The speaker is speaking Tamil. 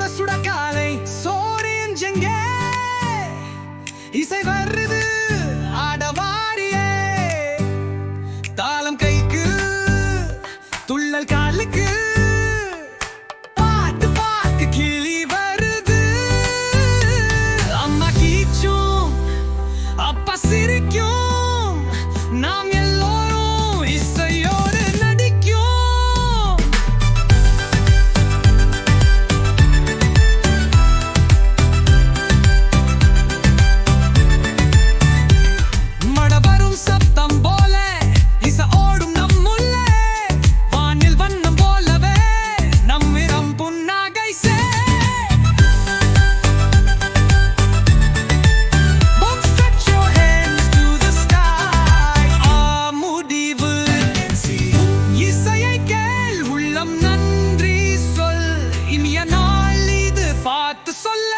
சுட காலை சோரியன் ஜெங்கே இசை வருது ஆடவாரியே தாளம் கைக்கு துள்ளல் காலுக்கு பாட்டு பாட்டு கிளி வருது அம்மா கீச்சும் அப்பா சிரிக்கும் நாம் எல்லோரும் இசையோடு நடிக்கும் மடவரும் சத்தம் போல இசை ஓடும் நம்முள்ளே வானில் வண்ணம் போலவே நம்மிடம் புன்னகை சே Stretch your hands to the sky முடிவு இசையை கேள் உள்ளம் நன்றி சொல் இனிய நாள் இது பார்த்து சொல்ல